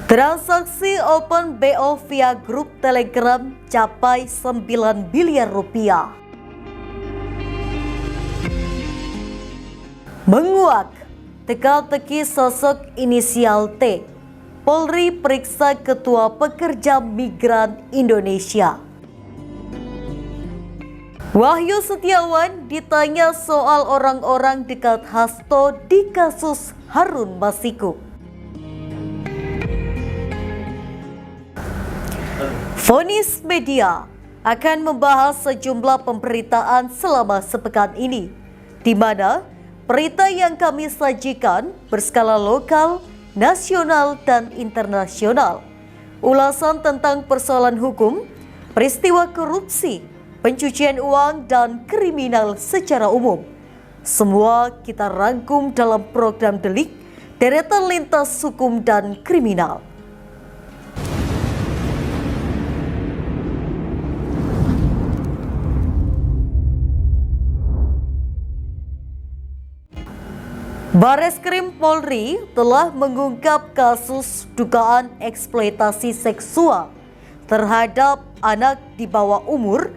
Transaksi Open BO via grup Telegram capai 9 miliar rupiah. Menguak, teka-teki sosok inisial T. Polri periksa Ketua Pekerja Migran Indonesia. Wahyu Setiawan ditanya soal orang-orang dekat Hasto di kasus Harun Masiku. Vonis Media akan membahas sejumlah pemberitaan selama sepekan ini, di mana berita yang kami sajikan berskala lokal, nasional, dan internasional. Ulasan tentang persoalan hukum, peristiwa korupsi, pencucian uang, dan kriminal secara umum. Semua kita rangkum dalam program Delik, Deretan Lintas Hukum dan Kriminal. Bareskrim Polri telah mengungkap kasus dugaan eksploitasi seksual terhadap anak di bawah umur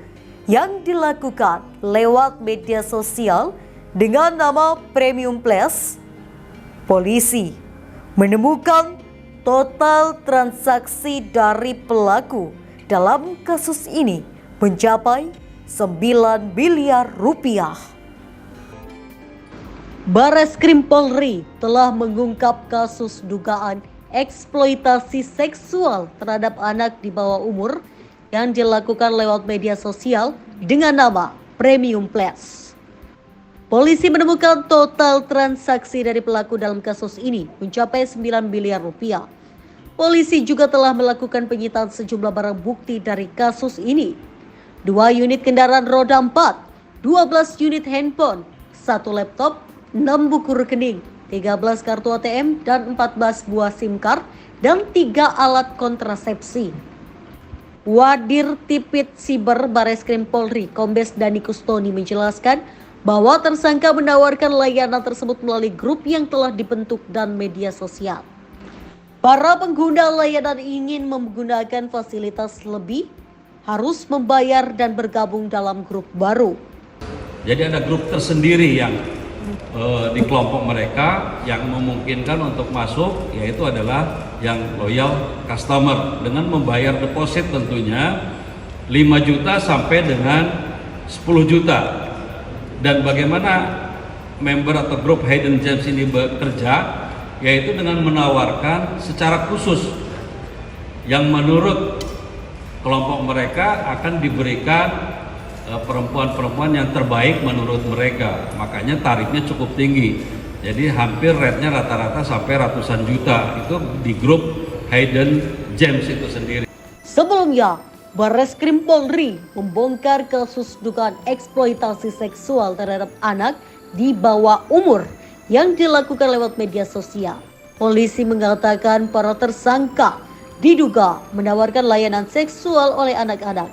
yang dilakukan lewat media sosial dengan nama Premium Plus. Polisi menemukan total transaksi dari pelaku dalam kasus ini mencapai 9 miliar rupiah. Bareskrim Polri telah mengungkap kasus dugaan eksploitasi seksual terhadap anak di bawah umur yang dilakukan lewat media sosial dengan nama Premium Plus. Polisi menemukan total transaksi dari pelaku dalam kasus ini mencapai 9 miliar rupiah. Polisi juga telah melakukan penyitaan sejumlah barang bukti dari kasus ini. 2 unit kendaraan roda 4, 12 unit handphone, 1 laptop, 6 buku rekening, 13 kartu ATM, dan 14 buah SIM card, dan 3 alat kontrasepsi. Wadir Tipit Siber Bareskrim Polri, Kombes Dani Kustoni menjelaskan bahwa tersangka menawarkan layanan tersebut melalui grup yang telah dibentuk dan media sosial. Para pengguna layanan ingin menggunakan fasilitas lebih, harus membayar dan bergabung dalam grup baru. Jadi ada grup tersendiri yang di kelompok mereka yang memungkinkan untuk masuk, yaitu adalah yang loyal customer dengan membayar deposit tentunya 5 juta sampai dengan 10 juta. Dan bagaimana member atau grup Hidden Gems ini bekerja, yaitu dengan menawarkan secara khusus yang menurut kelompok mereka akan diberikan perempuan-perempuan yang terbaik menurut mereka. Makanya tarifnya cukup tinggi. Jadi hampir rate-nya rata-rata sampai ratusan juta. Itu di grup Hidden Gems itu sendiri. Sebelumnya, Bareskrim Polri membongkar kasus dugaan eksploitasi seksual terhadap anak di bawah umur yang dilakukan lewat media sosial. Polisi mengatakan para tersangka diduga menawarkan layanan seksual oleh anak-anak.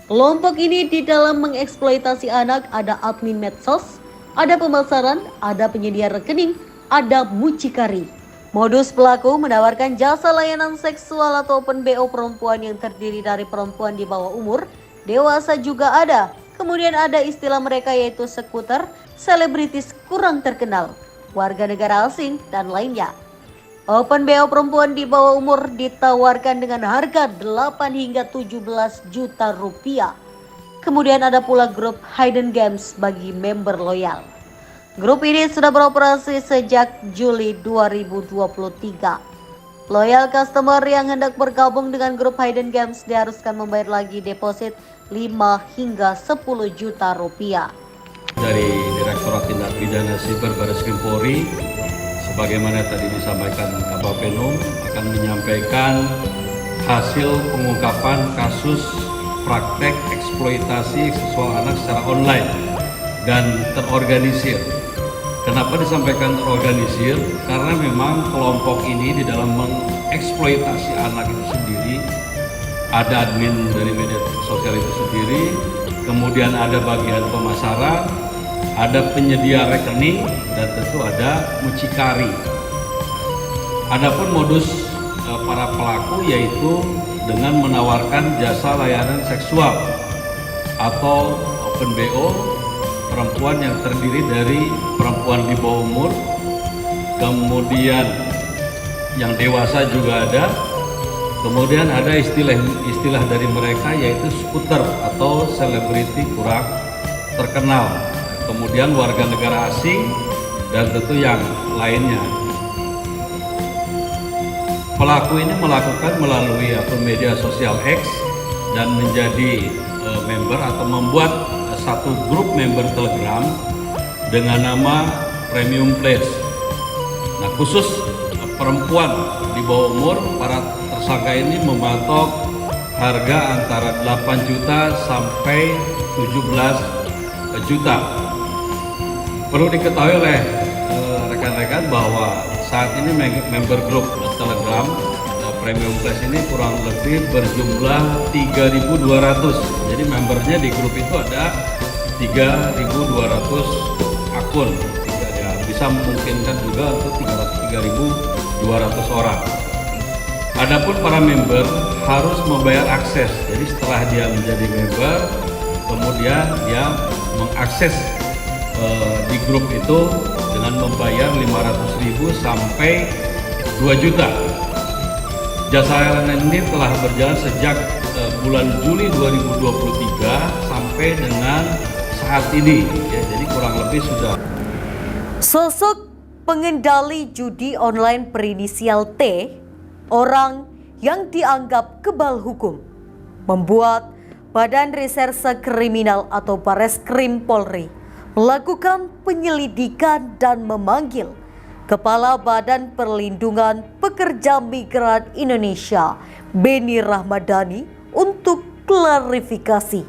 Kelompok ini di dalam mengeksploitasi anak ada admin medsos, ada pemasaran, ada penyedia rekening, ada mucikari. Modus pelaku menawarkan jasa layanan seksual atau open BO perempuan yang terdiri dari perempuan di bawah umur, dewasa juga ada. Kemudian ada istilah mereka yaitu sekuter, selebritis kurang terkenal, warga negara asing, dan lainnya. Open BO perempuan di bawah umur ditawarkan dengan harga 8 hingga 17 juta rupiah. Kemudian ada pula grup Hidden Gems bagi member loyal. Grup ini sudah beroperasi sejak Juli 2023. Loyal customer yang hendak bergabung dengan grup Hidden Gems diharuskan membayar lagi deposit 5 hingga 10 juta rupiah. Dari Direktorat Tindak Pidana Siber Bareskrim Polri, sebagaimana tadi disampaikan Kabak Penum, akan menyampaikan hasil pengungkapan kasus praktek eksploitasi seksual anak secara online dan terorganisir. Kenapa disampaikan terorganisir? Karena memang kelompok ini di dalam mengeksploitasi anak itu sendiri, ada admin dari media sosial itu sendiri, kemudian ada bagian pemasaran, ada penyedia rekening, dan tentu ada mucikari. Adapun modus para pelaku, yaitu dengan menawarkan jasa layanan seksual atau open BO perempuan yang terdiri dari perempuan di bawah umur, kemudian yang dewasa juga ada, kemudian ada istilah dari mereka yaitu skuter atau selebriti kurang terkenal, kemudian warga negara asing, dan tentu yang lainnya. Pelaku ini melakukan melalui akun media sosial X dan menjadi member atau membuat satu grup member Telegram dengan nama Premium Place. Nah, khusus perempuan di bawah umur, para tersangka ini mematok harga antara 8 juta sampai 17 juta. Perlu diketahui oleh rekan-rekan bahwa saat ini member grup Telegram Premium Plus ini kurang lebih berjumlah 3.200. Jadi membernya di grup itu ada 3.200 akun. Ya, bisa memungkinkan juga untuk 3.200 orang. Adapun para member harus membayar akses. Jadi setelah dia menjadi member, kemudian dia mengakses di grup itu dengan membayar 500.000 sampai 2 juta. Jasa layanan ini telah berjalan sejak bulan Juli 2023 sampai dengan saat ini. Ya, jadi kurang lebih sudah. Sosok pengendali judi online berinisial T, orang yang dianggap kebal hukum, membuat Badan Reserse Kriminal atau Bareskrim Polri melakukan penyelidikan dan memanggil Kepala Badan Perlindungan Pekerja Migran Indonesia, Beni Rahmadani, untuk klarifikasi.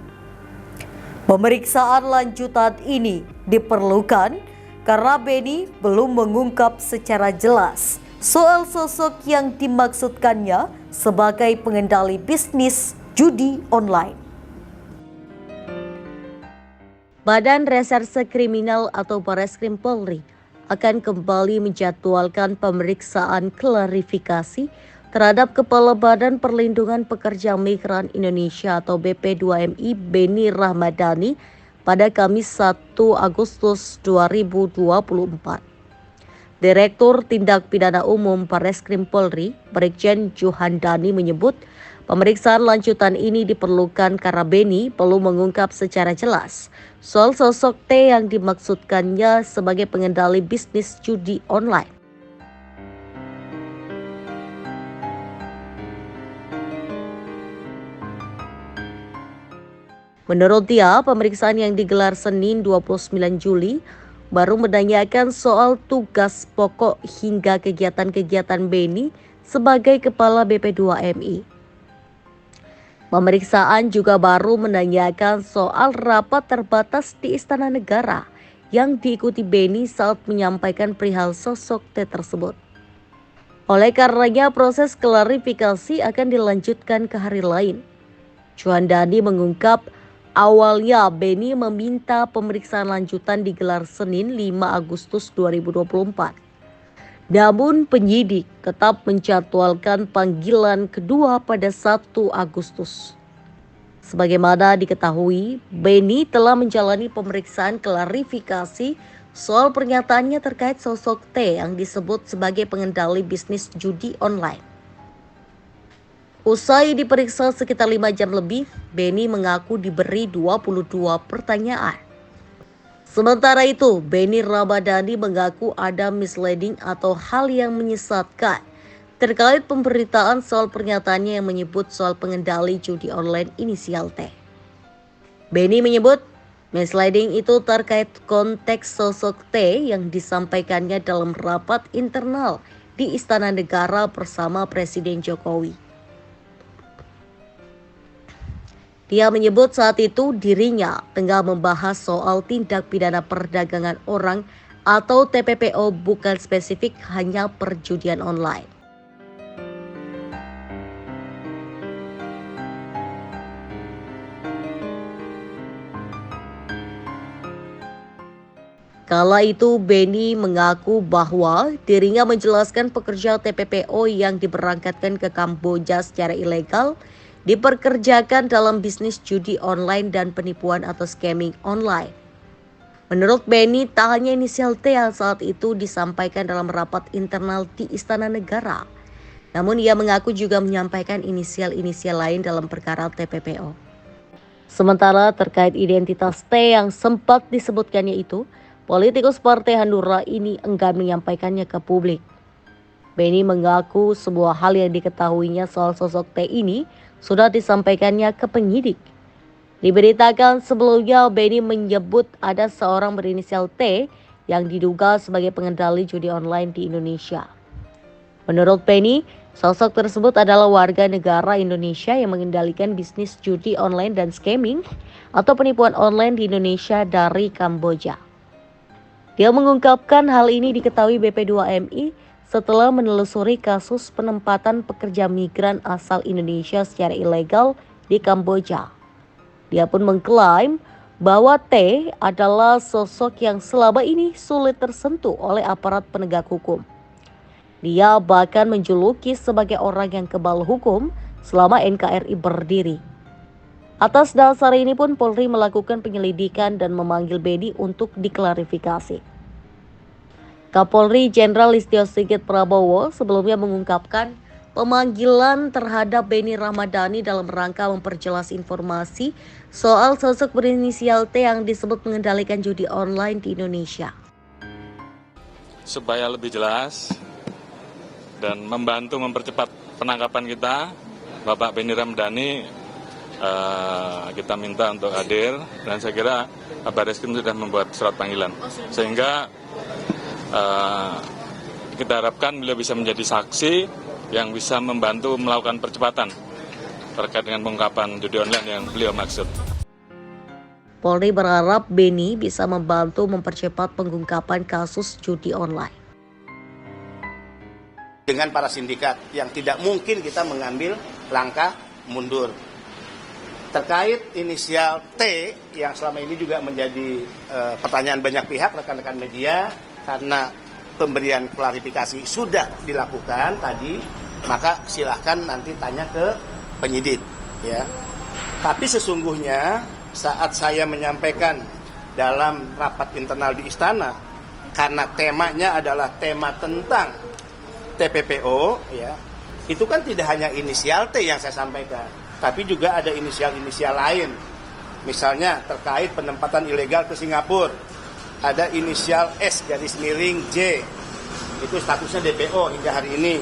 Pemeriksaan lanjutan ini diperlukan karena Beni belum mengungkap secara jelas soal sosok yang dimaksudkannya sebagai pengendali bisnis judi online. Badan Reserse Kriminal atau Bareskrim Polri akan kembali menjadwalkan pemeriksaan klarifikasi terhadap Kepala Badan Perlindungan Pekerja Migran Indonesia atau BP2MI Beni Rahmadani pada Kamis 1 Agustus 2024. Direktur Tindak Pidana Umum Bareskrim Polri, Brigjen Juhandani menyebut pemeriksaan lanjutan ini diperlukan karena Beni belum mengungkap secara jelas soal sosok T yang dimaksudkannya sebagai pengendali bisnis judi online. Menurut dia, pemeriksaan yang digelar Senin 29 Juli baru menanyakan soal tugas pokok hingga kegiatan-kegiatan Beni sebagai Kepala BP2MI. Pemeriksaan juga baru menanyakan soal rapat terbatas di Istana Negara yang diikuti Beni saat menyampaikan perihal sosok T tersebut. Oleh karenanya proses klarifikasi akan dilanjutkan ke hari lain. Juhandani mengungkap awalnya Beni meminta pemeriksaan lanjutan digelar Senin 5 Agustus 2024. Namun penyidik tetap menjadwalkan panggilan kedua pada 1 Agustus. Sebagaimana diketahui, Beni telah menjalani pemeriksaan klarifikasi soal pernyataannya terkait sosok T yang disebut sebagai pengendali bisnis judi online. Usai diperiksa sekitar 5 jam lebih, Beni mengaku diberi 22 pertanyaan. Sementara itu, Beni Rahmadani mengaku ada misleading atau hal yang menyesatkan terkait pemberitaan soal pernyataannya yang menyebut soal pengendali judi online inisial T. Beni menyebut misleading itu terkait konteks sosok T yang disampaikannya dalam rapat internal di Istana Negara bersama Presiden Jokowi. Dia menyebut saat itu dirinya tengah membahas soal tindak pidana perdagangan orang atau TPPO, bukan spesifik hanya perjudian online. Kala itu Benny mengaku bahwa dirinya menjelaskan pekerja TPPO yang diberangkatkan ke Kamboja secara ilegal diperkerjakan dalam bisnis judi online dan penipuan atau scamming online. Menurut Benny, tak hanya inisial T yang saat itu disampaikan dalam rapat internal di Istana Negara, namun ia mengaku juga menyampaikan inisial-inisial lain dalam perkara TPPO. Sementara terkait identitas T yang sempat disebutkannya itu, politikus Partai Hanura ini enggan menyampaikannya ke publik. Benny mengaku sebuah hal yang diketahuinya soal sosok T ini sudah disampaikannya ke penyidik. Diberitakan sebelumnya Benny menyebut ada seorang berinisial T yang diduga sebagai pengendali judi online di Indonesia. Menurut Benny, sosok tersebut adalah warga negara Indonesia yang mengendalikan bisnis judi online dan scamming atau penipuan online di Indonesia dari Kamboja. Dia mengungkapkan hal ini diketahui BP2MI setelah menelusuri kasus penempatan pekerja migran asal Indonesia secara ilegal di Kamboja. Dia pun mengklaim bahwa T adalah sosok yang selama ini sulit tersentuh oleh aparat penegak hukum. Dia bahkan menjuluki sebagai orang yang kebal hukum selama NKRI berdiri. Atas dasar ini pun Polri melakukan penyelidikan dan memanggil Benny untuk diklarifikasi. Kapolri Jenderal Listio Sigit Prabowo sebelumnya mengungkapkan pemanggilan terhadap Benny Ramadhani dalam rangka memperjelas informasi soal sosok berinisial T yang disebut mengendalikan judi online di Indonesia. Supaya lebih jelas dan membantu mempercepat penangkapan kita, Bapak Benny Ramadhani kita minta untuk hadir, dan saya kira Barreskrim sudah membuat surat panggilan, sehingga kita harapkan beliau bisa menjadi saksi yang bisa membantu melakukan percepatan terkait dengan pengungkapan judi online yang beliau maksud. Polri berharap Benny bisa membantu mempercepat pengungkapan kasus judi online. Dengan para sindikat yang tidak mungkin kita mengambil langkah mundur. Terkait inisial T yang selama ini juga menjadi pertanyaan banyak pihak rekan-rekan media, karena pemberian klarifikasi sudah dilakukan tadi, maka silahkan nanti tanya ke penyidik. Ya. Tapi sesungguhnya saat saya menyampaikan dalam rapat internal di Istana, karena temanya adalah tema tentang TPPO, ya, itu kan tidak hanya inisial T yang saya sampaikan, tapi juga ada inisial-inisial lain. Misalnya terkait penempatan ilegal ke Singapura, ada inisial S_J, itu statusnya DPO hingga hari ini.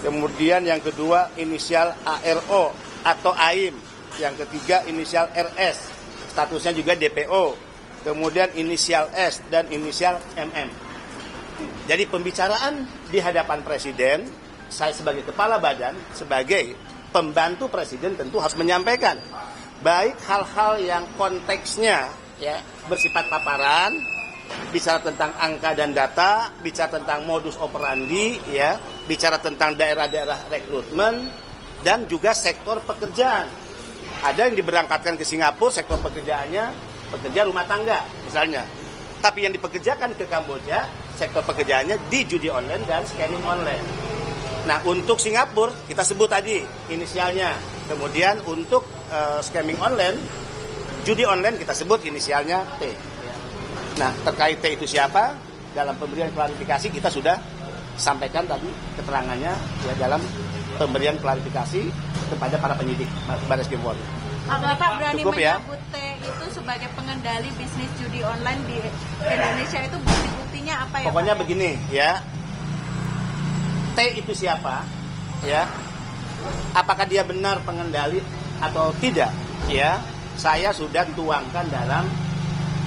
Kemudian yang kedua inisial ARO atau AIM, yang ketiga inisial RS, statusnya juga DPO. Kemudian inisial S dan inisial MM. Jadi pembicaraan di hadapan Presiden, saya sebagai kepala badan, sebagai pembantu Presiden tentu harus menyampaikan baik hal-hal yang konteksnya ya bersifat paparan, bicara tentang angka dan data, bicara tentang modus operandi, ya, bicara tentang daerah-daerah rekrutmen, dan juga sektor pekerjaan. Ada yang diberangkatkan ke Singapura, sektor pekerjaannya pekerja rumah tangga misalnya. Tapi yang dipekerjakan ke Kamboja, sektor pekerjaannya di judi online dan scamming online. Nah, untuk Singapura kita sebut tadi inisialnya. Kemudian untuk scamming online, judi online kita sebut inisialnya T. Nah, terkait T itu siapa? Dalam pemberian klarifikasi kita sudah sampaikan tadi keterangannya ya dalam pemberian klarifikasi kepada para penyidik Barreskrim Polri. Bapak berani Cukup, ya? menyebut T itu sebagai pengendali bisnis judi online di Indonesia, itu bukti-buktinya apa ya? Pokoknya Pak? begini ya. T itu siapa? Ya. Apakah dia benar pengendali atau tidak? Ya. Saya sudah tuangkan dalam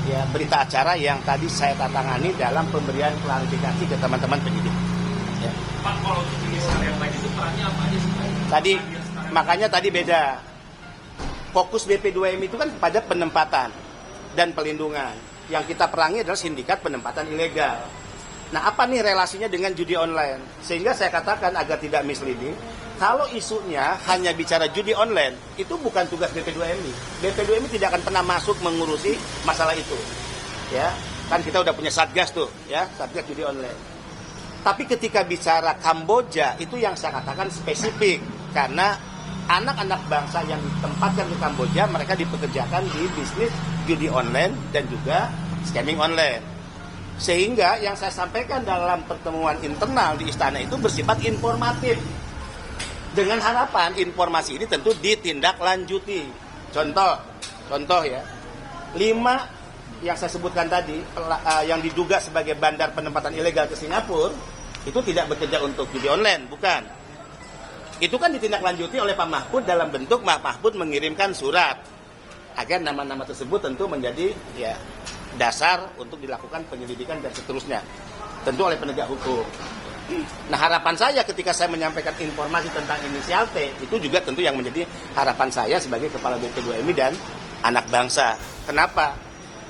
ya berita acara yang tadi saya tangani dalam pemberian klarifikasi ke teman-teman penyidik. Ya. Pak, kalau inisial yang lain itu perannya apa aja sih? Tadi makanya tadi beda. Fokus BP2M itu kan pada penempatan dan pelindungan. Yang kita perangi adalah sindikat penempatan ilegal. Nah, apa nih relasinya dengan judi online? Sehingga saya katakan agar tidak misleading, kalau isunya hanya bicara judi online, itu bukan tugas BP2MI. BP2MI tidak akan pernah masuk mengurusi masalah itu. Ya, Kan kita udah punya Satgas tuh, ya, Satgas judi online. Tapi ketika bicara Kamboja, itu yang saya katakan spesifik. Karena anak-anak bangsa yang ditempatkan di Kamboja, mereka dipekerjakan di bisnis judi online dan juga scamming online. Sehingga yang saya sampaikan dalam pertemuan internal di istana itu bersifat informatif. Dengan harapan informasi ini tentu ditindaklanjuti. Contoh ya, 5 yang saya sebutkan tadi, yang diduga sebagai bandar penempatan ilegal ke Singapura, itu tidak bekerja untuk judi online, bukan. Itu kan ditindaklanjuti oleh Pak Mahfud dalam bentuk Pak Mahfud mengirimkan surat agar nama-nama tersebut tentu menjadi ya dasar untuk dilakukan penyelidikan dan seterusnya, tentu oleh penegak hukum. Nah, harapan saya ketika saya menyampaikan informasi tentang inisial T, itu juga tentu yang menjadi harapan saya sebagai Kepala BP2MI dan anak bangsa. Kenapa?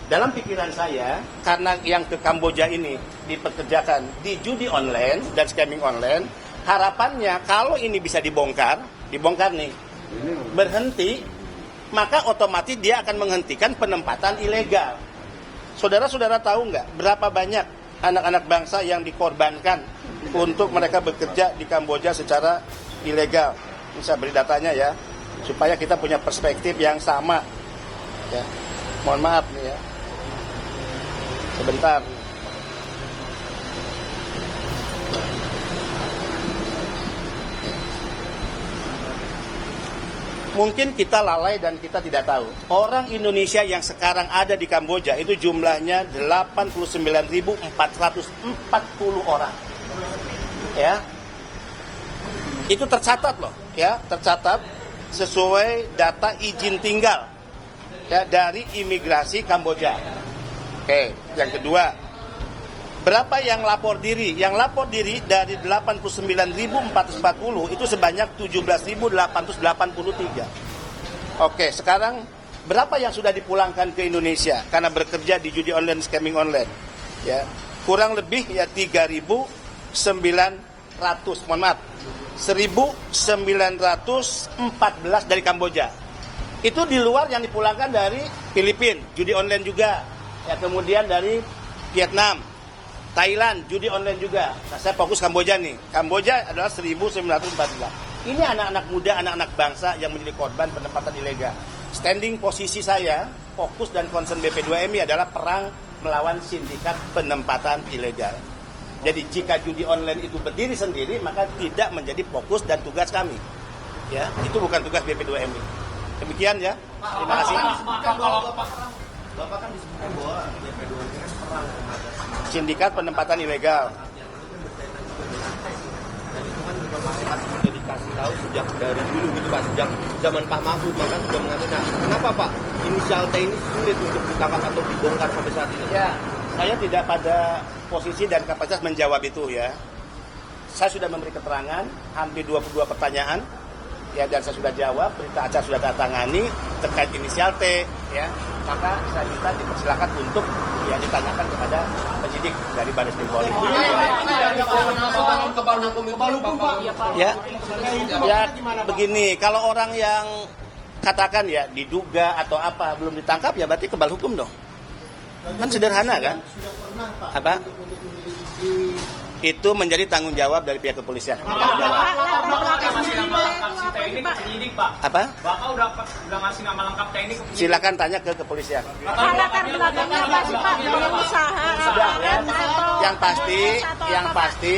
Dalam pikiran saya, karena yang ke Kamboja ini dipekerjakan di judi online dan scamming online, harapannya kalau ini bisa dibongkar nih, berhenti, maka otomatis dia akan menghentikan penempatan ilegal. Saudara-saudara tahu nggak berapa banyak anak-anak bangsa yang dikorbankan untuk mereka bekerja di Kamboja secara ilegal? Ini saya beri datanya ya, supaya kita punya perspektif yang sama. Ya, mohon maaf nih ya. Sebentar. Mungkin kita lalai dan kita tidak tahu. Orang Indonesia yang sekarang ada di Kamboja itu jumlahnya 89.440 orang. Ya. Itu tercatat loh, ya, tercatat sesuai data izin tinggal ya dari imigrasi Kamboja. Oke, yang kedua, berapa yang lapor diri? Yang lapor diri dari 89.440 itu sebanyak 17.883. Oke, sekarang berapa yang sudah dipulangkan ke Indonesia karena bekerja di judi online, scamming online? Ya, kurang lebih ya 3.900, mohon maaf, 1.914 dari Kamboja. Itu di luar yang dipulangkan dari Filipina, judi online juga. Ya, kemudian dari Vietnam, Thailand, judi online juga. Nah, saya fokus Kamboja nih. Kamboja adalah 1.914. Ini anak-anak muda, anak-anak bangsa yang menjadi korban penempatan ilegal. Standing posisi saya, fokus dan concern BP2MI adalah perang melawan sindikat penempatan ilegal. Jadi jika judi online itu berdiri sendiri, maka tidak menjadi fokus dan tugas kami. Ya, itu bukan tugas BP2MI. Demikian ya. Terima kasih. Bapak kan disebutkan bahwa BP2MI kan perang terhadap sindikat penempatan ilegal. Dan itu kan juga masyarakat sudah dikasih tahu sejak dari dulu gitu Pak, sejak zaman Pak Mahfud, maka sudah mengatakan. Kenapa Pak inisial T ini sulit untuk ditangkap atau dibongkar sampai saat ini? Ya, saya tidak pada posisi dan kapasitas menjawab itu ya. Saya sudah memberi keterangan hampir 22 pertanyaan. Ya, dan saya sudah jawab, berita acara sudah tangani terkait inisial T, ya, maka saya minta dipersilakan untuk ya ditanyakan kepada penyidik dari Baris Krim Polri. Ya, begini, kalau orang yang katakan ya diduga atau apa belum ditangkap ya berarti kebal hukum dong, kan sederhana kan? Apa? Itu menjadi tanggung jawab dari pihak kepolisian. Apa? Bapak udah ngasih nama lengkap TNI ke penyidik. Silakan tanya ke kepolisian. Latar belakangnya apa sih Pak? Dari usaha Sudah ya. Yang pasti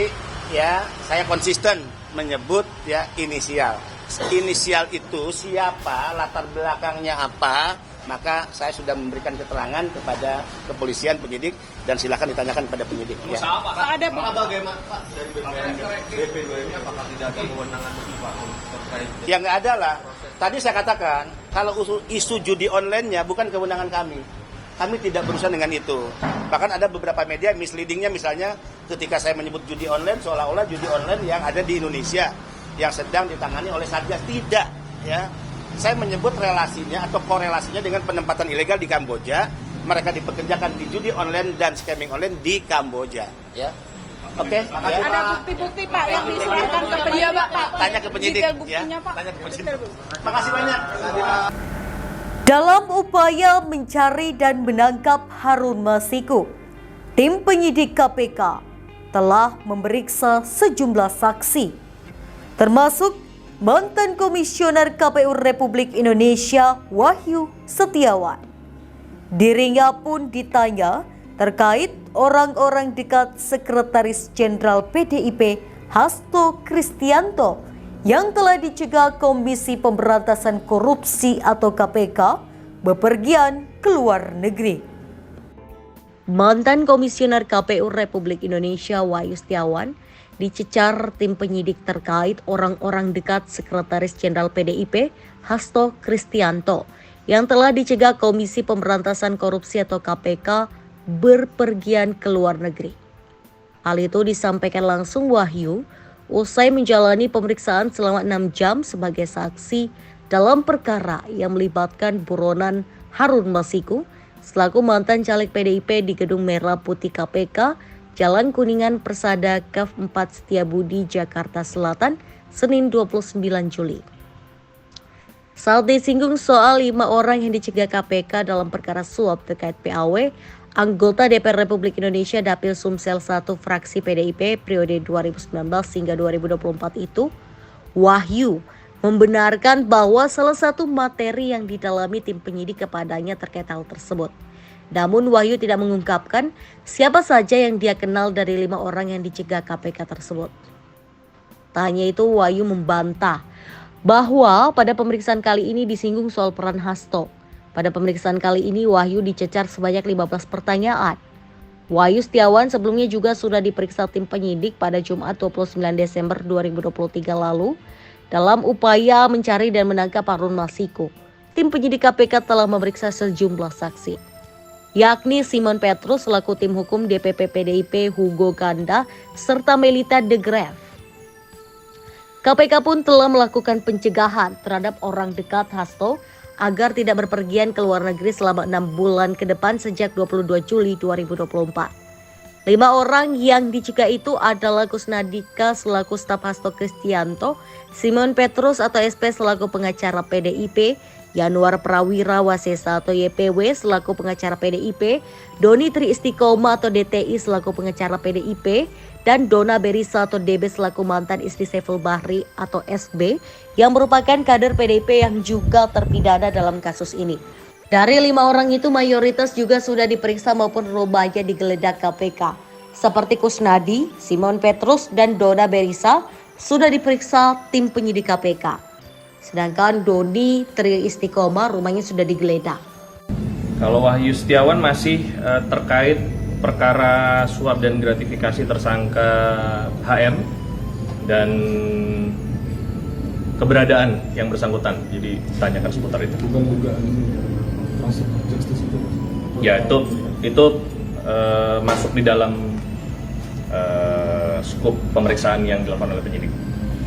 ya saya konsisten menyebut ya inisial. Inisial itu siapa, latar belakangnya apa, maka saya sudah memberikan keterangan kepada kepolisian, penyidik, dan silakan ditanyakan kepada penyidik. Ya. Pak, ada bagaimana Pak dari BP2MI apakah tidak ada kewenangan lebih Pak terkait? Ya nggak ada lah. Tadi saya katakan kalau isu judi online-nya bukan kewenangan kami. Kami tidak berurusan dengan itu. Bahkan ada beberapa media misleading-nya misalnya ketika saya menyebut judi online seolah-olah judi online yang ada di Indonesia yang sedang ditangani oleh Satgas. Tidak, ya. Saya menyebut relasinya atau korelasinya dengan penempatan ilegal di Kamboja. Mereka dipekerjakan di judi online dan scamming online di Kamboja. Ya, oke. Ya. Ada bukti-bukti Pak yang diserahkan ke penyidik Pak. Tanya ke penyidik. Ya. Tanya ke penyidik. Makasih banyak. Dalam upaya mencari dan menangkap Harun Masiku, tim penyidik KPK telah memeriksa sejumlah saksi, termasuk mantan Komisioner KPU Republik Indonesia Wahyu Setiawan. Dirinya pun ditanya terkait orang-orang dekat Sekretaris Jenderal PDIP Hasto Kristianto yang telah dicegah Komisi Pemberantasan Korupsi atau KPK bepergian ke luar negeri. Mantan Komisioner KPU Republik Indonesia Wahyu Setiawan dicecar tim penyidik terkait orang-orang dekat Sekretaris Jenderal PDIP Hasto Kristianto yang telah dicegah Komisi Pemberantasan Korupsi atau KPK berpergian ke luar negeri. Hal itu disampaikan langsung Wahyu usai menjalani pemeriksaan selama 6 jam sebagai saksi dalam perkara yang melibatkan buronan Harun Masiku selaku mantan caleg PDIP di Gedung Merah Putih KPK, Jalan Kuningan Persada Kaf 4 Setiabudi, Jakarta Selatan, Senin 29 Juli. Saat disinggung soal 5 orang yang dicegah KPK dalam perkara suap terkait PAW, anggota DPR Republik Indonesia Dapil Sumsel 1 fraksi PDIP periode 2019 hingga 2024 itu, Wahyu membenarkan bahwa salah satu materi yang didalami tim penyidik kepadanya terkait hal tersebut. Namun Wahyu tidak mengungkapkan siapa saja yang dia kenal dari 5 orang yang dicegah KPK tersebut. Tak hanya itu, Wahyu membantah bahwa pada pemeriksaan kali ini disinggung soal peran Hasto. Pada pemeriksaan kali ini Wahyu dicecar sebanyak 15 pertanyaan. Wahyu Setiawan sebelumnya juga sudah diperiksa tim penyidik pada Jumat 29 Desember 2023 lalu dalam upaya mencari dan menangkap Harun Masiku. Tim penyidik KPK telah memeriksa sejumlah saksi, yakni Simon Petrus selaku tim hukum DPP PDIP Hugo Ganda serta Melita De Graaf. KPK pun telah melakukan pencegahan terhadap orang dekat Hasto agar tidak berpergian ke luar negeri selama 6 bulan ke depan sejak 22 Juli 2024. 5 orang yang dicegah itu adalah Kusnadika selaku staf Hasto Kristianto, Simon Petrus atau SP selaku pengacara PDIP, Yanuar Prawira Wasesa atau YPW selaku pengacara PDIP, Doni Tri Istiqomah atau DTI selaku pengacara PDIP, dan Dona Berisa atau DB selaku mantan istri Saiful Bahri atau SB yang merupakan kader PDIP yang juga terpidana dalam kasus ini. Dari 5 orang itu mayoritas juga sudah diperiksa maupun rumahnya digeledah KPK. Seperti Kusnadi, Simon Petrus, dan Dona Berisa sudah diperiksa tim penyidik KPK. Sedangkan Doni Tri Istiqomah rumahnya sudah digeledah. Kalau Wahyu Setiawan masih terkait perkara suap dan gratifikasi tersangka HM dan keberadaan yang bersangkutan. Jadi tanyakan seputar itu. Bukan dugaan masuk justice itu. Ya itu masuk di dalam skup pemeriksaan yang dilakukan oleh penyidik.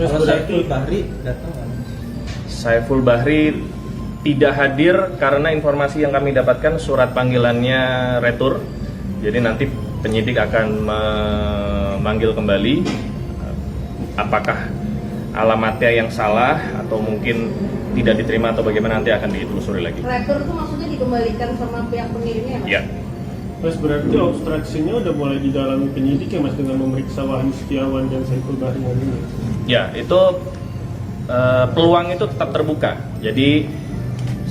Terus Saiful Bahri datang kan? Saiful Bahri tidak hadir karena informasi yang kami dapatkan surat panggilannya retur. Jadi nanti penyidik akan memanggil kembali apakah alamatnya yang salah atau mungkin tidak diterima atau bagaimana nanti akan ditelusuri lagi. Retur itu maksudnya dikembalikan sama pihak pengirimnya ya? Ya. Terus berarti obstruksinya udah mulai didalami penyidik ya Mas dengan memeriksa Wahyu Setiawan dan Saiful Bahri ini? Ya, itu peluang itu tetap terbuka. Jadi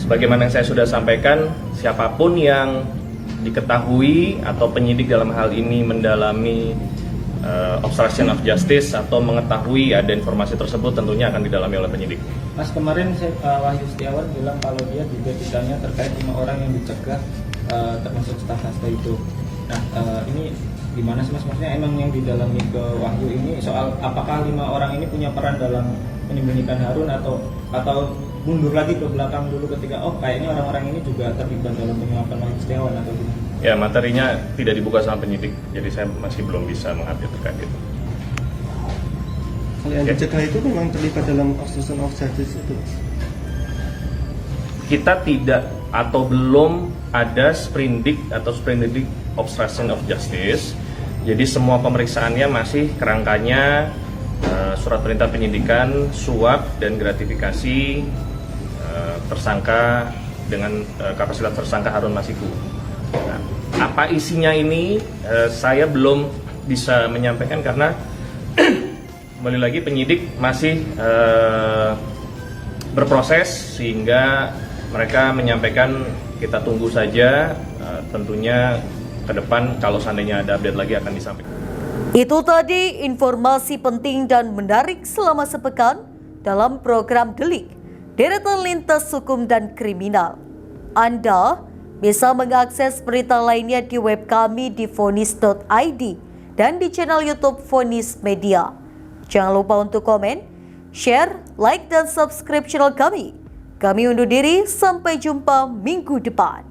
sebagaimana yang saya sudah sampaikan, siapapun yang diketahui atau penyidik dalam hal ini mendalami obstruction of justice atau mengetahui ada informasi tersebut tentunya akan didalami oleh penyidik. Mas, kemarin Wahyu Setiawan bilang kalau dia juga ditanya terkait 5 orang yang dicegah termasuk staf Hasto itu. Nah, ini gimana sih Mas? Maksudnya emang yang didalami ke Wahyu ini soal apakah 5 orang ini punya peran dalam menyembunyikan Harun atau mundur lagi ke belakang dulu ketika kayaknya orang-orang ini juga terlibat dalam penyuapan Wahyu Setiawan atau gimana? Ya, materinya tidak dibuka sama penyidik, jadi saya masih belum bisa mengupdate terkait itu. Kalau yang dicegah itu memang terlibat dalam obstruction of justice itu? Kita tidak atau belum ada sprindik atau sprindik obstruction of justice. Jadi semua pemeriksaannya masih kerangkanya surat perintah penyidikan, suap dan gratifikasi tersangka dengan kapasitas tersangka Harun Masiku. Nah, Apa isinya ini saya belum bisa menyampaikan karena kembali lagi penyidik masih berproses, sehingga mereka menyampaikan kita tunggu saja, tentunya ke depan kalau seandainya ada update lagi akan disampaikan. Itu tadi informasi penting dan menarik selama sepekan dalam program Delik, Deretan Lintas Hukum dan Kriminal. Anda bisa mengakses berita lainnya di web kami di vonis.id dan di channel YouTube Vonis Media. Jangan lupa untuk komen, share, like, dan subscribe channel kami. Kami undur diri, sampai jumpa minggu depan.